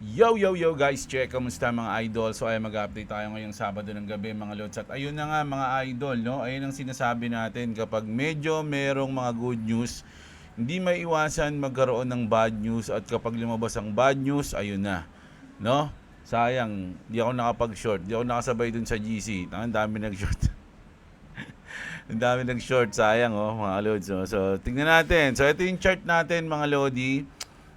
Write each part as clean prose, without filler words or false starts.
Yo guys, check, kamusta mga idol? So ay mag-update tayo ngayong Sabado ng gabi mga lods. At ayun na nga mga idol, no? Ayun ang sinasabi natin, kapag medyo merong mga good news, hindi may iwasan magkaroon ng bad news. At kapag lumabas ang bad news, ayun na, no? Sayang, di ako nakapag-short, di ako nakasabay dun sa GC. Ang dami nag-short. Ang dami nag-short, sayang mga lods. So tingnan natin. So ito yung chart natin mga lodi.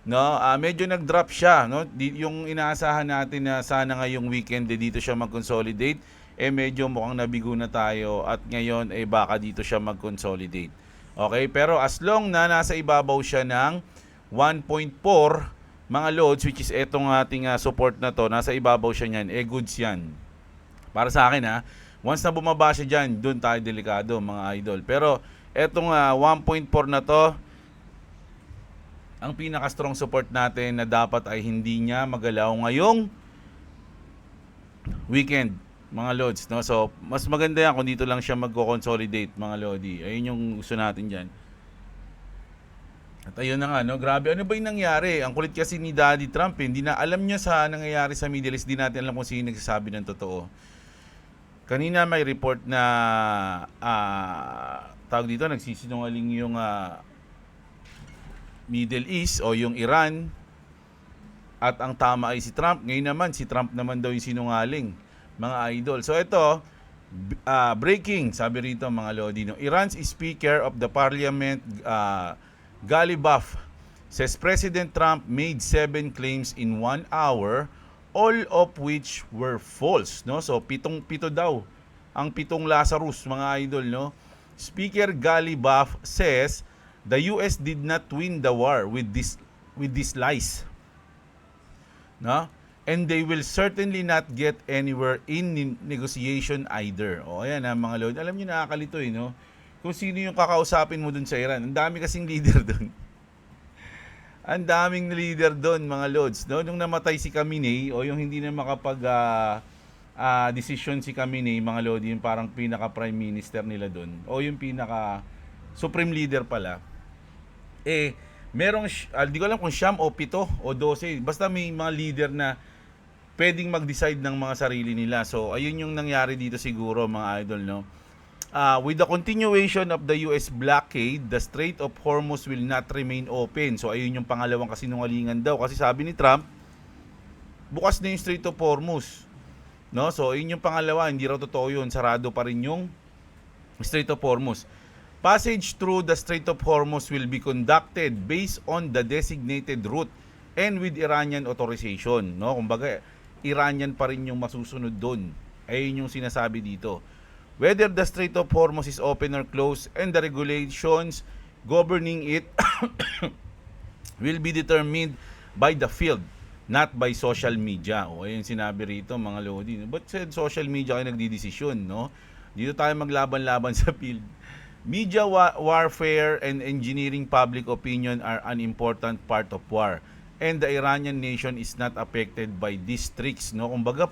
No, medyo nag-drop siya, no? Yung inaasahan natin na sana ngayong weekend dito siya mag-consolidate, medyo mukhang nabigo na tayo at ngayon baka dito siya mag-consolidate. Okay, pero as long na nasa ibabaw siya ng 1.4 mga loads, which is etong ating support na to, nasa ibabaw siya niyan, goods yan. Para sa akin once na bumaba siya diyan, doon tayo delikado mga idol. Pero etong 1.4 na to, ang pinaka-strong support natin na dapat ay hindi niya magalaw ngayong weekend, mga lods, no? So, mas maganda yan kung dito lang siya magko-consolidate, mga lodi. Ayun yung gusto natin diyan. At ayun na nga, no? Grabe, ano ba yung nangyari? Ang kulit kasi ni Daddy Trump, hindi na alam niya sa nangyayari sa Middle East, di natin alam kung sino nagsasabi ng totoo. Kanina may report na tawag dito, nagsisinungaling yung Middle East o yung Iran at ang tama ay si Trump. Ngayon naman, si Trump naman daw yung sinungaling, mga idol. So ito, breaking, sabi rito mga lodi, no? Iran's Speaker of the Parliament, Ghalibaf, says President Trump made 7 claims in 1 hour, all of which were false. No? So pitong-pito daw ang 7 Lazarus, mga idol. No? Speaker Ghalibaf says the US did not win the war with these lies. No? And they will certainly not get anywhere in negotiation either. O ayan mga lord. Alam niyo nakakalito no? Kung sino yung kakausapin mo dun sa Iran. Ang dami kasing leader dun. Ang daming leader dun mga lords. No? Nung namatay si Khamenei o yung hindi na makapag decision si Khamenei, mga lord, yung parang pinaka prime minister nila dun. O yung pinaka supreme leader pala. Merong, di ko alam kung siyam o 7 o 12, basta may mga leader na pwedeng mag-decide ng mga sarili nila. So, ayun yung nangyari dito siguro, mga idol, no? With the continuation of the US blockade, the Strait of Hormuz will not remain open. So, ayun yung pangalawang kasinungalingan daw. Kasi sabi ni Trump, bukas na yung Strait of Hormuz. No? So, ayun yung pangalawa. Hindi raw totoo yun. Sarado pa rin yung Strait of Hormuz. Passage through the Strait of Hormuz will be conducted based on the designated route and with Iranian authorization. No? Kumbaga, Iranian pa rin yung masusunod doon. Ayun yung sinasabi dito. Whether the Strait of Hormuz is open or closed and the regulations governing it will be determined by the field, not by social media. O ayun sinabi rito mga lodi. But said social media kayo nagdidesisyon, no? Dito tayo maglaban-laban sa field. Media warfare and engineering public opinion are an important part of war. And the Iranian nation is not affected by these tricks, no? Kumbaga,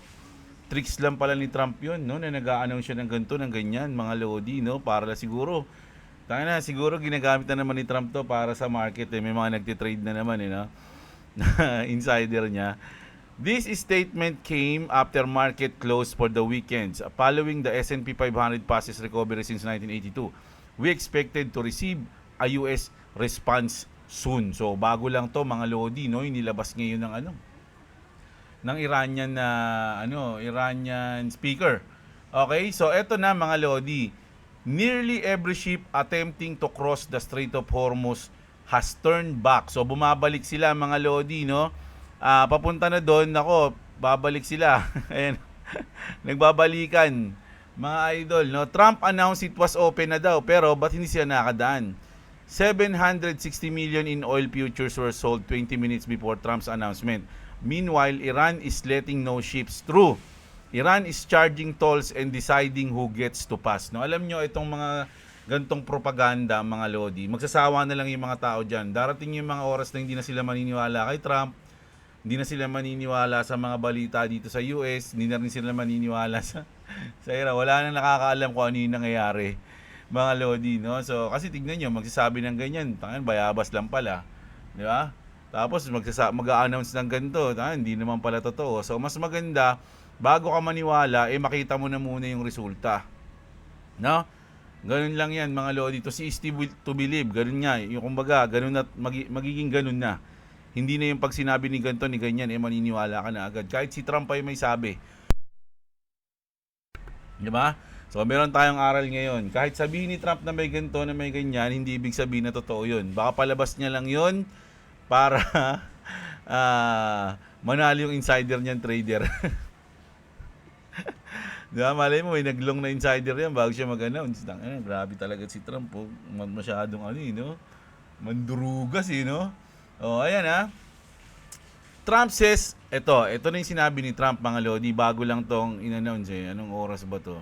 tricks lang pala ni Trump yun, no? Na nag-a-announce siya ng ganito, ng ganyan, mga lodi, no? Para siguro, siguro ginagamit na naman ni Trump to para sa market, May mga nagtitrade na naman, no? Insider niya. This statement came after market close for the weekends, following the S&P 500 fastest recovery since 1982. We expected to receive a US response soon. So bago lang to mga lodi, no, inilabas ngayon ng Iranian Iranian speaker. Okay? So eto na mga lodi. Nearly every ship attempting to cross the Strait of Hormuz has turned back. So bumabalik sila mga lodi, no? Papunta na doon, babalik sila. Ayan. Nagbabalikan. Mga idol, no? Trump announced it was open na daw, pero ba't hindi siya nakadaan? 760 million in oil futures were sold 20 minutes before Trump's announcement. Meanwhile, Iran is letting no ships through. Iran is charging tolls and deciding who gets to pass. No, alam nyo, itong mga gantong propaganda, mga lodi, magsasawa na lang yung mga tao dyan. Darating yung mga oras na hindi na sila maniniwala kay Trump, hindi na sila maniniwala sa mga balita dito sa US, hindi na rin sila maniniwala sa Iran. Wala nang nakakaalam kung ano yung nangyayari, mga lodi, no? So, kasi tignan nyo, magsasabi ng ganyan, bayabas lang pala, di ba? Tapos mag-a-announce ng ganito, hindi naman pala totoo. So mas maganda, bago ka maniwala, makita mo na muna yung resulta. No? Ganun lang yan mga lodi. To see is to believe. Ganun nga. Yung kumbaga, ganun na, magiging ganun na. Hindi na yung pag sinabi ni ganito, ni ganyan, maniniwala ka na agad. Kahit si Trump ay may sabi. Di ba? So, meron tayong aral ngayon. Kahit sabihin ni Trump na may ganito, na may ganyan, hindi ibig sabihin na totoo yun. Baka palabas niya lang yun para manalo yung insider niyan, trader. Diba? Malay mo, may naglong na insider yan bago siya mag-announce. Grabe talaga si Trump. Oh. Masyadong no? Mandurugas, no? Oh, ayan ha. Trump says, ito na yung sinabi ni Trump, mga lodi, bago lang tong in-announce Anong oras ba to?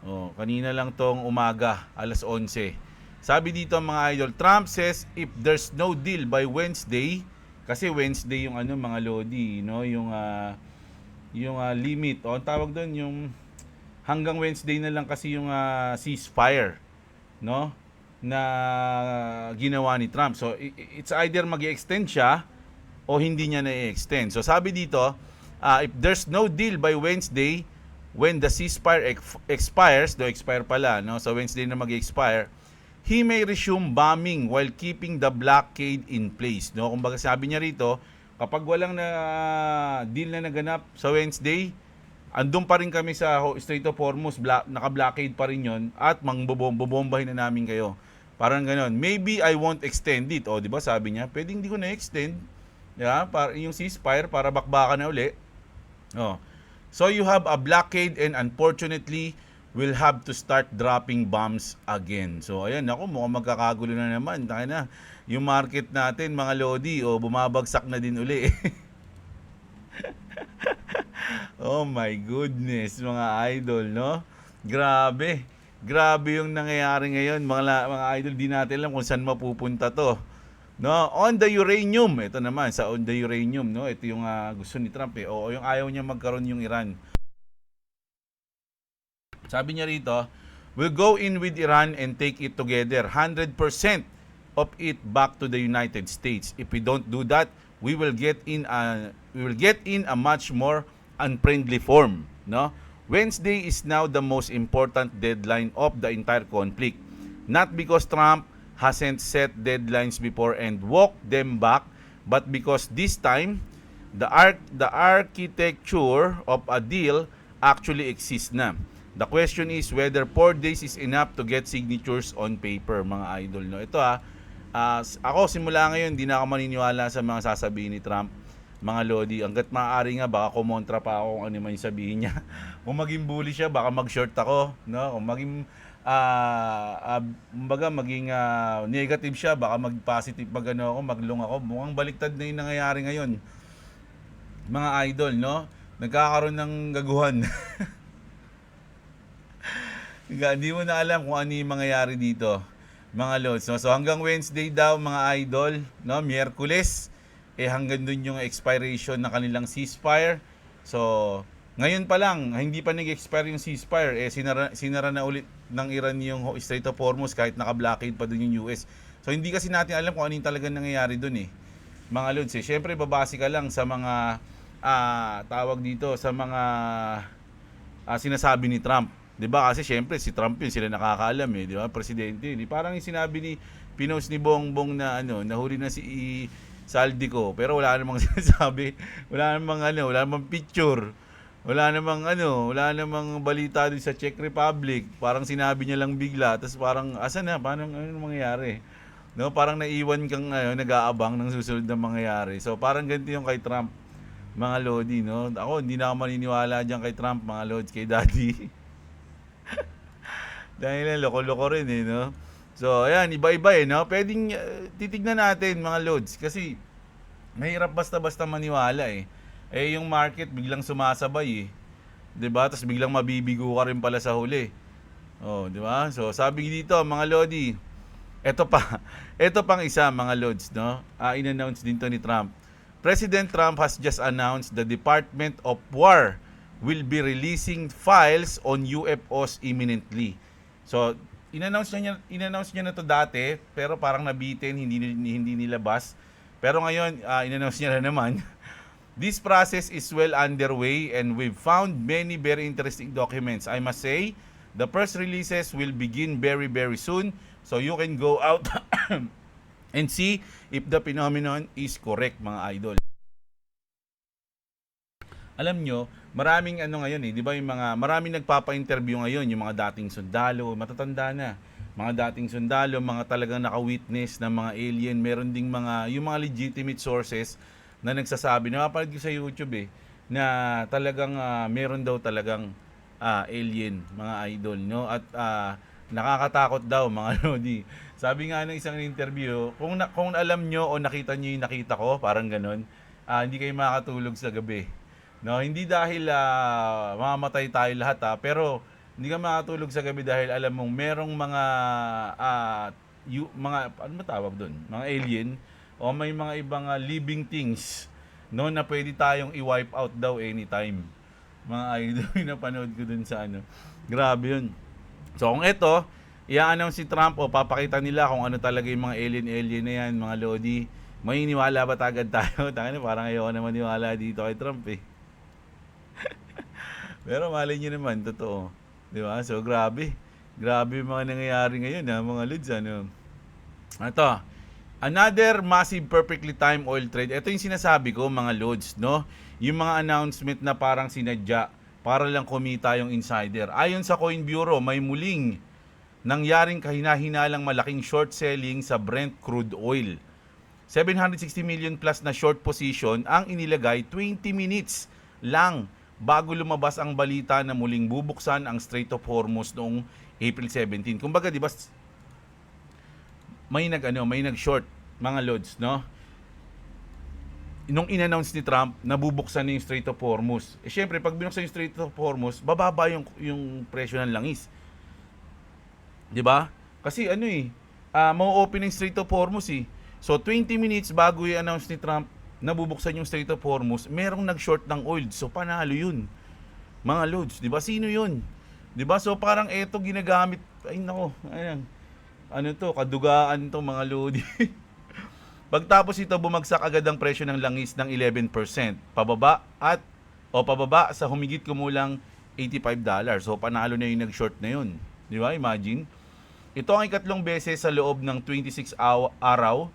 Oh, kanina lang tong umaga, alas 11. Sabi dito mga idol, Trump says if there's no deal by Wednesday, kasi Wednesday yung mga lodi, no? Yung limit, ang tawag doon yung hanggang Wednesday na lang kasi yung ceasefire, no? Na ginawa ni Trump. So it's either mag-extend siya o hindi niya na-extend. So sabi dito, if there's no deal by Wednesday, when the ceasefire expires, expire pala, no? So Wednesday na mag-expire, he may resume bombing while keeping the blockade in place, no? Kumbaga sabi niya rito, kapag walang deal na naganap sa Wednesday, andun pa rin kami sa Strait of Hormuz, naka-blockade pa rin yon at bobombahin na namin kayo. Parang ganoon. Maybe I won't extend it. O, di ba sabi niya, pwedeng hindi ko na-extend. Yeah, para yung ceasefire para bakbakan na uli. Oh. So you have a blockade and unfortunately we'll have to start dropping bombs again. So ayan, ako mukhang magkakagulo na naman. Taka na. Yung market natin, mga lodi, bumabagsak na din uli. Oh my goodness, mga idol, no? Grabe. Grabe yung nangyayari ngayon, mga idol, di natin alam kung saan mapupunta to. No, on the uranium, ito naman sa on the uranium, no? Ito yung gusto ni Trump o yung ayaw niya magkaroon yung Iran. Sabi niya rito, we'll go in with Iran and take it together, 100% of it back to the United States. If we don't do that, we will get in a much more unfriendly form, no? Wednesday is now the most important deadline of the entire conflict. Not because Trump hasn't set deadlines before and walked them back, but because this time the architecture of a deal actually exists na. The question is whether 4 days is enough to get signatures on paper, mga idol, no? Ito ako simula ngayon di na ako maniniwala sa mga sasabihin ni Trump, mga lodi. Hangga't maaari nga baka kumontra pa ako kung ano man yung sabihin niya. Kung maging bully siya baka mag-short ako, no? Kung maging maging negative siya baka mag-positive ako, maglong ako. Mukhang baliktad na yung nangyayari ngayon, mga idol, no? Nagkakaroon ng gaguhan. Hindi mo na alam kung ano yung mangyayari dito, mga lods, no? So hanggang Wednesday daw, mga idol, no? Miyerkules hanggang dun yung expiration na kanilang ceasefire. So ngayon pa lang, hindi pa nag-expire yung ceasefire, sinara na ulit ng Iran yung Strait of Hormuz kahit naka-blockade pa dun yung US. So hindi kasi natin alam kung ano yung talagang nangyayari dun, mga lods. Syempre babase ka lang sa mga tawag dito, sa mga sinasabi ni Trump. 'Di ba? Kasi syempre si Trump yun, sila nakakaalam 'di ba? Presidente yun. Parang yung sinabi ni pinost ni Bongbong na nahuli na si Saldico, pero wala namang sinasabi, wala namang picture. Wala namang balita din sa Czech Republic. Parang sinabi niya lang bigla, tapos parang asan na, paano mangyayari? No, parang naiwan kang nag-aabang ng susunod na mangyayari. So parang ganito yung kay Trump, mga lodi, no? Ako hindi na ako maniniwala diyan kay Trump, mga lods, kay Daddy. Dahil loko-loko rin no. So ayan, iba-iba no. Pwedeng titignan natin, mga lods, kasi mahirap basta-basta maniwala yung market biglang sumasabay 'di ba? Tapos biglang mabibigo ka rin pala sa huli. Oh, 'di ba? So sabi dito, mga lodi, ito pang isa, mga lods, no? In-announce din to ni Trump. President Trump has just announced the Department of War will be releasing files on UFOs imminently. So, in-announce niya na to dati, pero parang nabitin, hindi nilabas. Pero ngayon, in-announce niya na naman, this process is well underway and we've found many very interesting documents. I must say, the press releases will begin very, very soon. So you can go out and see if the phenomenon is correct, mga idol. Alam nyo, maraming ngayon 'di ba yung maraming nagpapa-interview ngayon, yung mga dating sundalo, matatanda na. Mga dating sundalo, mga talagang naka-witness ng mga alien, meron ding yung mga legitimate sources na nagsasabi, napapanood ko sa YouTube na talagang meron daw talagang alien, mga idol, no? At nakakatakot daw, mga lodi. Sabi nga ng isang interview, kung alam nyo o nakita nyo yung nakita ko, parang ganun, hindi kayo makakatulog sa gabi. No, hindi dahil mamamatay tayo lahat pero hindi ka makatulog sa gabi dahil alam mong merong mga ano matawag doon? Mga alien o may mga ibang living things no na pwede tayong i-wipe out daw anytime. Mga idol na panood ko dun sa Grabe 'yun. So kung ito, i-announce si Trump o papakita nila kung ano talaga yung mga alien na yan, mga lodi. Maniniwala ba agad tayo? Tangina, parang ayoko na maniwala dito kay Trump Pero malay nyo naman, totoo. Di ba? So, grabe. Grabe yung mga nangyayari ngayon, mga lods. Ito, another massive perfectly timed oil trade. Ito yung sinasabi ko, mga lods, no? Yung mga announcement na parang sinadya para lang kumita yung insider. Ayon sa Coin Bureau, may muling nangyaring kahina-hinalang malaking short selling sa Brent crude oil. 760 million plus na short position ang inilagay 20 minutes lang bago lumabas ang balita na muling bubuksan ang Strait of Hormuz noong April 17. Kumbaga, 'di ba, may nag-short, mga lods, no? Nung in-announce ni Trump na bubuksan na yung Strait of Hormuz. Syempre, pag binuksan yung Strait of Hormuz, bababa yung presyo ng langis. 'Di ba? Kasi mau-open yung Strait of Hormuz So 20 minutes bago i-announce ni Trump nabubuksan yung Strait of Hormuz, merong nag-short ng oil. So, panalo yun. Mga loads, di ba? Sino yun? Di ba? So, parang eto ginagamit. Ay, nako. Ayan. Kadugaan to, mga lodi. Pagtapos ito, bumagsak agad ang presyo ng langis ng 11%. Pababa sa humigit kumulang $85. So, panalo na yung nag-short na yun. Di ba? Imagine. Ito ang ikatlong beses sa loob ng 26 araw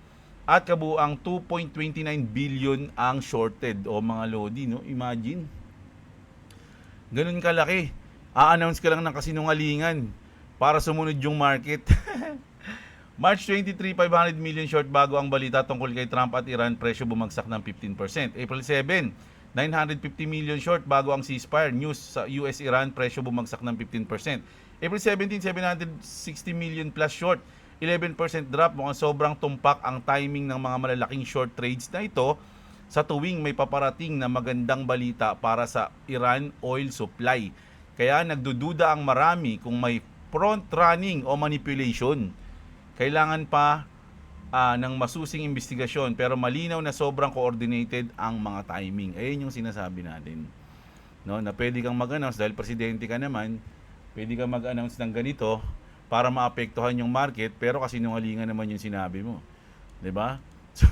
at kabuang 2.29 billion ang shorted o mga lodi, no? Imagine. Ganun kalaki. A-announce ka lang ng kasinungalingan para sumunod yung market. March 23, 500 million short bago ang balita tungkol kay Trump at Iran, presyo bumagsak ng 15%. April 7, 950 million short bago ang ceasefire news sa US-Iran, presyo bumagsak ng 15%. April 17, 760 million plus short, 11% drop. Mukhang sobrang tumpak ang timing ng mga malalaking short trades na ito sa tuwing may paparating na magandang balita para sa Iran oil supply. Kaya nagdududa ang marami kung may front running o manipulation. Kailangan pa ng masusing investigasyon pero malinaw na sobrang coordinated ang mga timing. Ayun yung sinasabi natin. No, na pwede kang mag-announce dahil presidente ka naman, pwede kang mag-announce ng ganito para maapektuhan yung market, pero kasinungalingan naman yung sinabi mo. 'Di ba? So,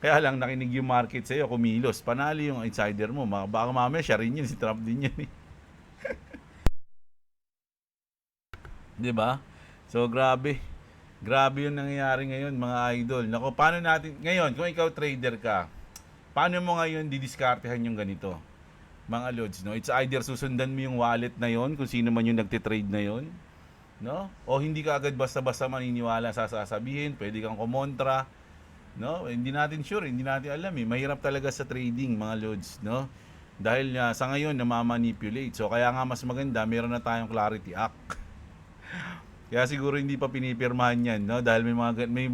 kaya lang nakinig yung market sa'yo, kumilos. Panali yung insider mo. Baka mamaya siya rin yun, si Trump din yan 'Di ba? So, grabe. Grabe yung nangyayari ngayon, mga idol. Nako, paano natin, ngayon, kung ikaw trader ka, paano mo ngayon didiskartehan yung ganito? Mga lods, no? It's either susundan mo yung wallet na yon kung sino man yung nagtitrade na yon, no? O hindi ka agad basta-basta maniniwala sa sasabihin, pwede kang kumontra, no? Hindi natin sure, hindi natin alam Mahirap talaga sa trading, mga lods, no? Dahil sa ngayon namamanipulate. So kaya nga mas maganda, meron na tayong Clarity Act. Kaya siguro hindi pa pinipirmahan yan, no? Dahil may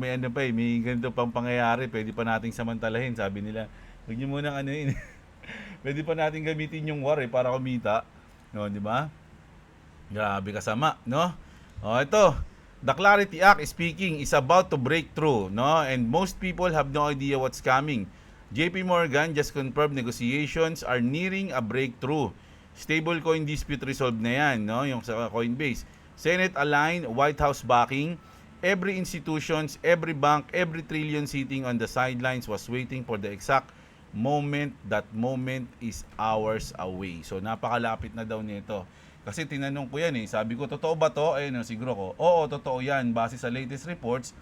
ganito pang pangyayari, pwede pa nating samantalahin, sabi nila. Huwag niyo munang pwede pa nating gamitin yung war para kumita, no, di ba? Grabe kasama, no? Ito, the Clarity Act speaking is about to break through, no? And most people have no idea what's coming. JP Morgan just confirmed negotiations are nearing a breakthrough. Stablecoin dispute resolved na yan, no? Yung sa Coinbase. Senate aligned, White House backing, Every institutions, every bank, every trillion sitting on the sidelines was waiting for the exact moment. That moment is hours away. So napakalapit na daw nito. Kasi tinanong ko yan sabi ko, totoo ba to? Ayun, siguro ko, oo, totoo yan. Base sa latest reports,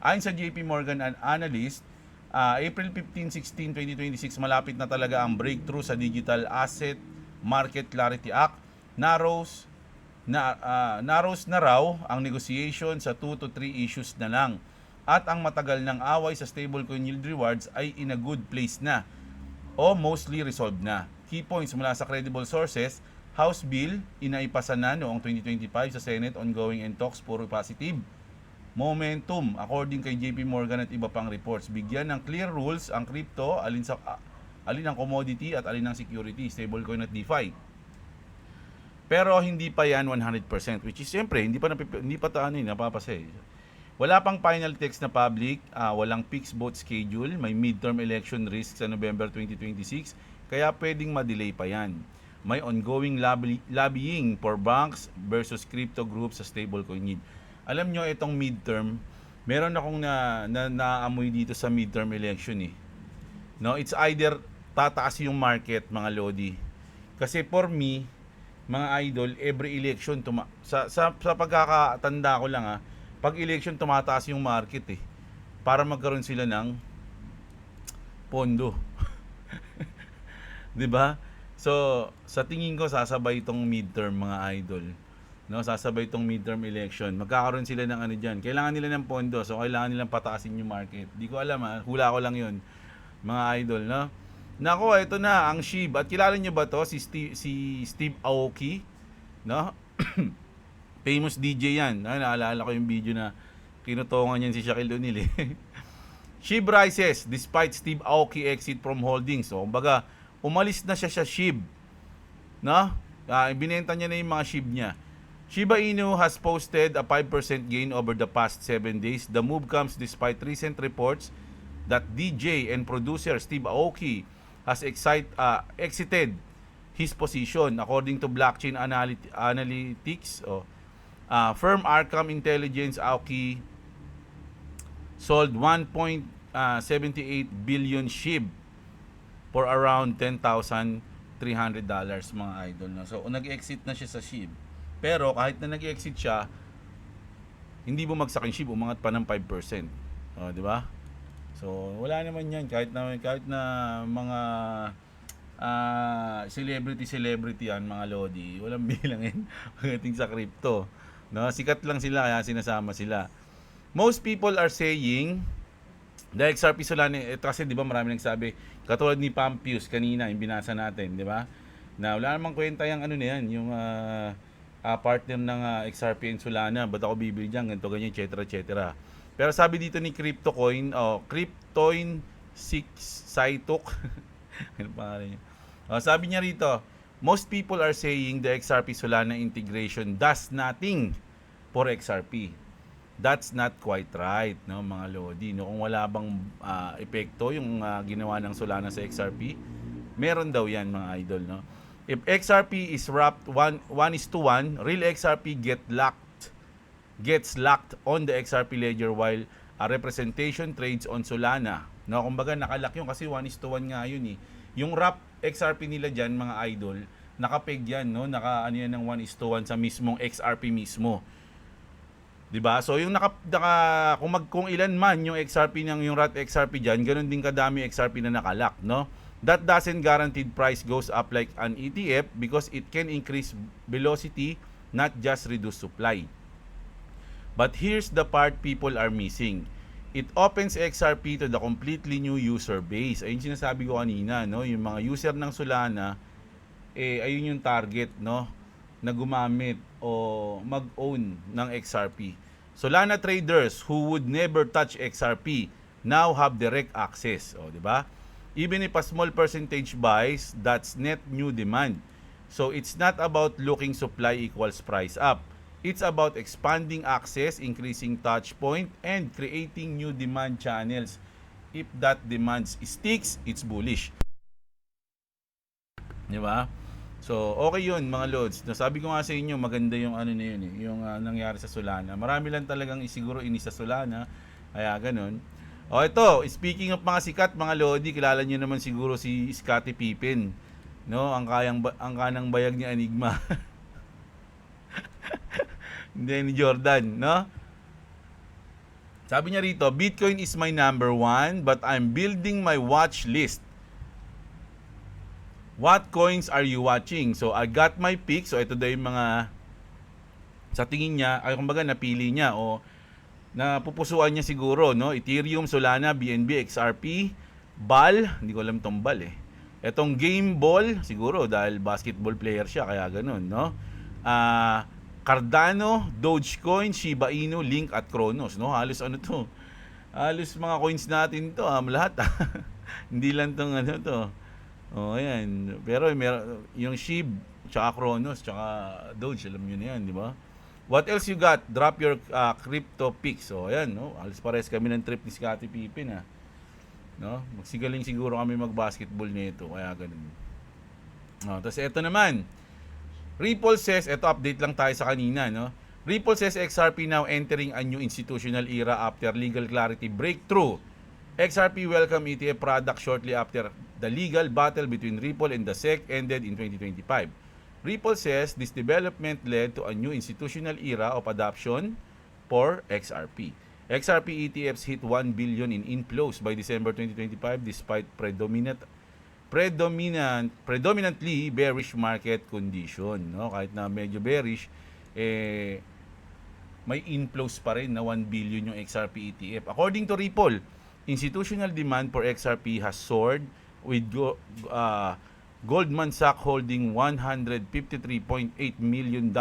ayon sa JP Morgan analyst, April 15, 16, 2026, malapit na talaga ang breakthrough sa Digital Asset Market Clarity Act. Narrows na raw ang negotiation sa 2 to 3 issues na lang. At ang matagal ng away sa stablecoin yield rewards ay in a good place na o mostly resolved na. Key points mula sa credible sources, House Bill, inaipasa na noong 2025 sa Senate, ongoing and talks, puro positive. Momentum, according kay JP Morgan at iba pang reports, bigyan ng clear rules ang crypto, alin ang commodity at alin ang security, stablecoin at DeFi. Pero hindi pa yan 100%, which is siyempre hindi pa napapasa. Wala pang final text na public, walang fixed vote schedule, may midterm election risk sa November 2026, kaya pwedeng ma-delay pa yan. May ongoing lobbying for banks versus crypto groups sa stablecoin yield. Alam nyo, itong midterm, meron akong naamoy dito sa midterm election No, it's either tataas yung market, mga lodi. Kasi for me, mga idol, every election sa pagkakatanda ko lang pag election tumataas yung market para magkaroon sila ng pondo. 'Di ba? So, sa tingin ko sasabay itong midterm, mga idol. No, sasabay itong midterm election. Magkakaroon sila ng diyan. Kailangan nila ng pondo, so kailangan nilang pataasin yung market. Di ko alam hula ko lang 'yun, mga idol, no? Nako, ito na ang SHIB. At kilala niyo ba to si Steve Aoki, no? Famous DJ yan. Naalala ko yung video na kinutungan niyan si Shaquille O'Neal SHIB rises despite Steve Aoki exit from holdings. So, kumbaga, umalis na siya sa SHIB. No? Binenta niya na yung mga SHIB niya. Shiba Inu has posted a 5% gain over the past 7 days. The move comes despite recent reports that DJ and producer Steve Aoki has exited his position. According to blockchain analytics, firm Arkham Intelligence, Aoki sold 1.78 billion SHIB for around $10,300, mga idol. No? So, nag-exit na siya sa SHIB. Pero kahit na nag-exit siya, hindi bumagsak yung SHIB, umangat pa ng 5%. Di ba? So, wala naman 'yan kahit na mga celebrity yan, mga lodi. Walang bilangin pagdating sa crypto. No, sikat lang sila kaya sinasama sila. Most people are saying the XRP Solana, kasi 'di ba marami nagsabi, katulad ni Pampius kanina, yung binasa natin, 'di ba? Na wala namang kwenta yung na yan, yung partner ng XRP and Solana, ba't ako bibili diyan, ganito ganyan, etc. Pero sabi dito ni CryptoCoin, Cryptoin 6 Saitok. Ano pangalan niya? Sabi niya rito, most people are saying the XRP Solana integration does nothing for XRP. That's not quite right, no, mga lodi. No, kung wala bang epekto yung ginawa ng Solana sa XRP, meron daw yan, mga idol, no? If XRP is wrapped 1:1, real XRP gets locked on the XRP ledger while a representation trades on Solana. No, kumbaga nakalock yun kasi 1:1 nga yun Yung wrap XRP nila diyan, mga idol, nakapeg yan, no? Yan ng 1:1 sa mismong XRP mismo. 'Di ba? So yung kung ilan man yung XRP yung rat XRP diyan, ganoon din kadami XRP na nakalock, no? That doesn't guaranteed price goes up like an ETF because it can increase velocity, not just reduce supply. But here's the part people are missing. It opens XRP to the completely new user base. Ayun sinasabi ko kanina, no? Yung mga user ng Solana, ayun yung target, no? Na gumamit o mag-own ng XRP. Solana traders who would never touch XRP now have direct access. O, di ba? Even if a small percentage buys, that's net new demand. So it's not about looking supply equals price up. It's about expanding access, increasing touch point, and creating new demand channels. If that demand sticks, it's bullish. Di ba? So, okay yun mga lods. No, sabi ko nga sa inyo, maganda yung ano na yun yung nangyari sa Solana. Marami lang talagang siguro ini sa Solana, kaya ganun. O ito, speaking of mga sikat, mga lodi, kilala niyo naman siguro si Scottie Pippen. No, ang kanang bayag ni Enigma. Hindi ni Jordan, no? Sabi niya rito, Bitcoin is my number one, but I'm building my watch list. What coins are you watching? So, I got my pick. So, ito daw yung mga sa tingin niya, ay kumbaga napili niya o napupusuan niya siguro, no? Ethereum, Solana, BNB, XRP, BAL, hindi ko alam tong BAL eh. Etong Game Ball, siguro dahil basketball player siya, kaya ganun, no? Cardano, Dogecoin, Shiba Inu, Link at Cronos, no? Halos ano to? Halos mga coins natin to, lahat. Hindi lang tong ano to. Oh, ayan. Pero yung SHIB, tsaka Cronos, tsaka Doge, alam nyo na yan, di ba? What else you got? Drop your crypto picks. So, ayan, no? Alas pares kami ng trip ni Scottie Pippen, ha? No? Magsigaling siguro kami mag-basketball nito, kaya ganun. No, tapos ito naman. Ripple says, ito update lang tayo sa kanina, no? Ripple says XRP now entering a new institutional era after legal clarity breakthrough. XRP welcome ETF product shortly after the legal battle between Ripple and the SEC ended in 2025. Ripple says this development led to a new institutional era of adoption for XRP. XRP ETFs hit 1 billion in inflows by December 2025 despite predominantly bearish market condition, no? Kahit na medyo bearish, may inflows pa rin na 1 billion yung XRP ETF. According to Ripple, institutional demand for XRP has soared with Goldman Sachs holding $153.8 million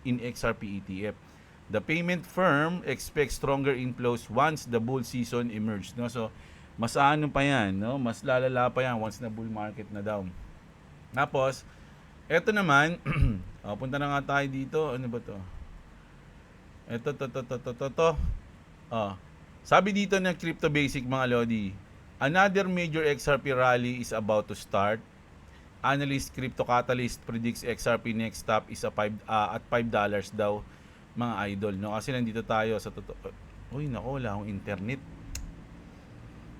in XRP ETF. The payment firm expects stronger inflows once the bull season emerges, no? So, mas ano pa yan, no? Mas lalala pa yan once na bull market na daw. Tapos, eto naman, punta na nga tayo dito. Ano ba to? Ito. Sabi dito ng Crypto Basic, mga lodi, another major XRP rally is about to start. Analyst Crypto Catalyst predicts XRP next stop is at $5 daw, mga idol, no? Kasi nandito tayo sa uy, nako, wala akong internet.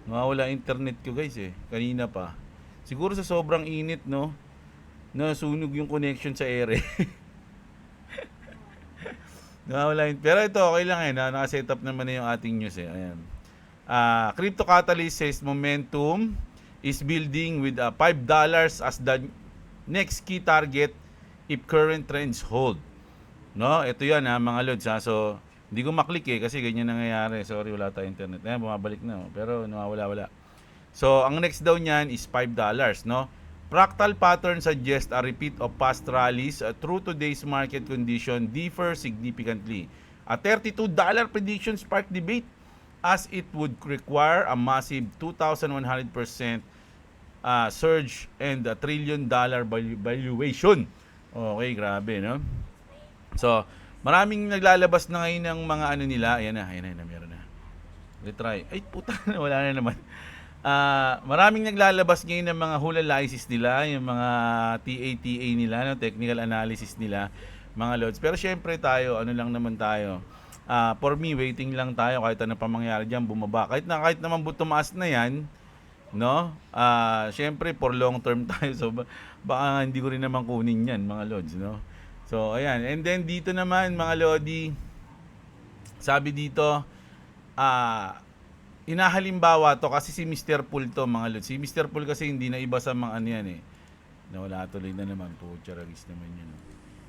Nawawala internet ko, guys, eh. Kanina pa. Siguro sa sobrang init, no? Nasunog yung connection sa ere. Pero ito, okay lang eh. Naka-set up naman na yung ating news eh. Ayan. Crypto Catalyst says momentum is building with $5 as the next key target if current trends hold. No? Ito yan mga lods ha. So, hindi ko maklik eh kasi ganyan nangyayari. Sorry, wala tayong internet. Ayan, bumabalik na. Pero nawawala. So, ang next daw niyan is $5, no? Fractal pattern suggests a repeat of past rallies through today's market condition differ significantly. A $32 prediction sparked debate as it would require a massive 2,100% surge and a $1 trillion valuation. Okay, grabe, no? So, maraming naglalabas na ngayon ng mga ano nila. Ayan na, meron na. Retry. Ay, puta na, wala na naman. Maraming naglalabas ngayon ng mga hula analysis nila, yung mga TATA nila, no? Technical analysis nila, mga loads. Pero syempre tayo, ano lang naman tayo. For me, waiting lang tayo kahit ano pa mangyari diyan, bumaba. Kahit naman tumaas na yan, no? Syempre for long term tayo. So baka hindi ko rin naman kunin yan, mga loads, no? So ayan. And then dito naman, mga lodi, sabi dito, inahalimbawa to kasi si Mr. Pool to, mga lods. Si Mr. Pool kasi hindi na iba sa mga ano yan eh. Nawala tuloy na naman po. Charagis naman yun.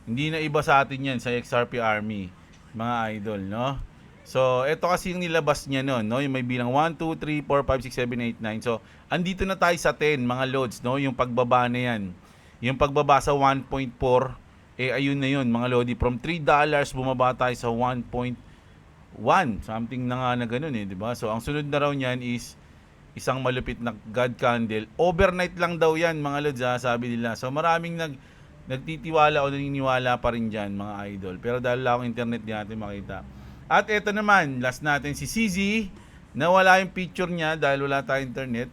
Hindi na iba sa atin yan sa XRP Army, mga idol, no? So, ito kasi yung nilabas niya noon, no? Yung may bilang 1, 2, 3, 4, 5, 6, 7, 8, 9. So, andito na tayo sa 10, mga lods, no? Yung pagbaba na yan. Yung pagbaba sa 1.4, ayun na yun, mga lodi. From $3, bumaba tayo sa 1.1, something na nga na ganun eh, di ba? So, ang sunod na raw niyan is isang malupit na God candle. Overnight lang daw yan, mga lods, sabi nila. So, maraming nagtitiwala o naniniwala pa rin dyan, mga idol. Pero dahil lang ang internet di natin makita. At ito naman, last natin, si CZ, nawala yung picture niya dahil wala tayong internet.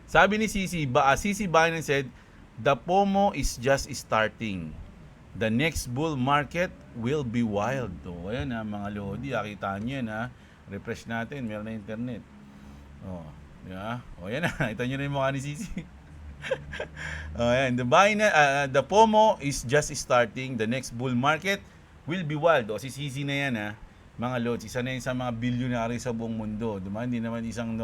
Sabi ni CC Binance said, The FOMO is just starting. The next bull market will be wild. O, ayan ha, mga lodi. Kita nyo yan ha. Refresh natin. Meron na internet. O, di ba? O, yan ha. Ito nyo na yung mukha ni Sisi. O, ayan. The FOMO is just starting. The next bull market will be wild. O, si Sisi na yan ha. Mga lods. Isa na yan sa mga billionaire sa buong mundo. Diba? Hindi naman isang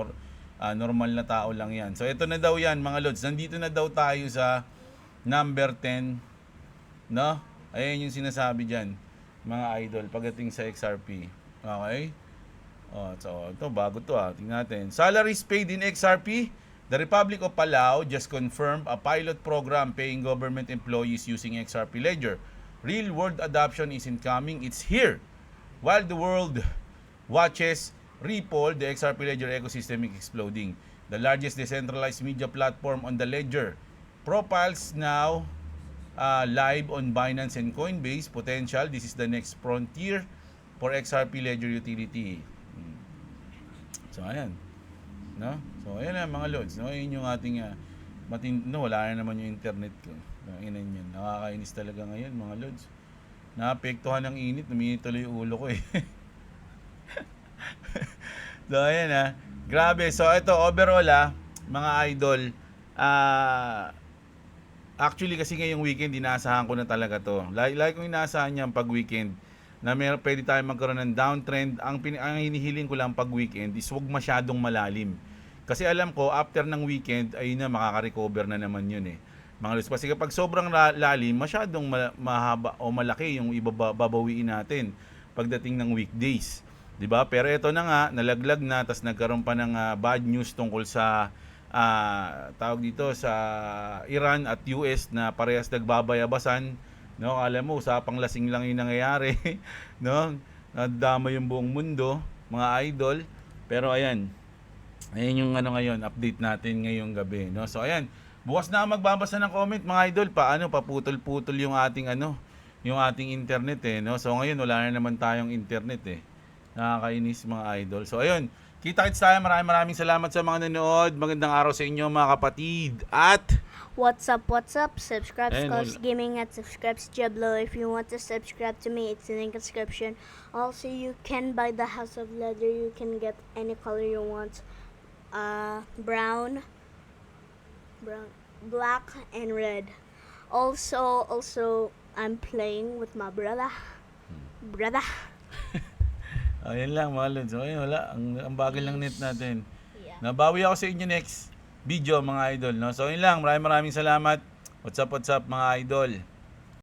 normal na tao lang yan. So, ito na daw yan, mga lods. Nandito na daw tayo sa number 10. No? Ayan yung sinasabi dyan, mga idol, pagdating sa XRP. Okay? So, ito, bago to tingnan natin. Salaries paid in XRP. The Republic of Palau just confirmed a pilot program paying government employees using XRP Ledger. Real world adoption isn't coming, it's here. While the world watches Ripple, the XRP Ledger ecosystem is exploding. The largest decentralized media platform on the Ledger. Profiles now live on Binance and Coinbase. Potential, this is the next frontier for XRP Ledger utility. So, ayan. No? So, ayan na mga lods. No? Ayan yung ating wala na naman yung internet ko. Inan yun. Nakakainis talaga ngayon mga lods. Naapektuhan ng init. Naminit tuloy yung ulo ko eh. So, ayan grabe. So, ito overall mga idol. Actually kasi ngayong weekend inaasahan ko na talaga to. Like kung inaasahan niya pag weekend na pwede tayong magkaroon ng downtrend. Ang hinihiling ko lang pag weekend is huwag masyadong malalim. Kasi alam ko after ng weekend ay makaka-recover na naman yun eh. Mga lods, kasi kapag sobrang lalim, masyadong mahaba o malaki yung ibabawiin natin pagdating ng weekdays. 'Di ba? Pero ito na nga, nalaglag na, tas nagkaroon pa ng bad news tungkol sa tawag dito sa Iran at US na parehas nagbabayabasan, no? Alam mo, usapang lasing lang 'yung nangyayari, no? Nadama 'yung buong mundo, mga idol. Pero ayan yung ngayon, update natin ngayong gabi, no? So ayan, bukas na magbabasa ng comment, mga idol, paputol-putol 'yung ating yung ating internet no? So ngayon wala na naman tayong internet Nakakainis, mga idol. So ayun, kita-kits tayo. Maraming salamat sa mga nanood. Magandang araw sa inyo, mga kapatid. At what's up? Subscribe to And Skulls Gaming at subscribe to Jeblo. If you want to subscribe to me, it's in the description. Also, you can buy the House of Leather. You can get any color you want. Brown, black, and red. Also, I'm playing with my brother. ayun lang, mga lods. Ayun, wala. Ang bagal ng net natin. Yeah. Nabawi ako sa inyo next video, mga idol. No? So ayun lang. Maraming salamat. What's up, mga idol.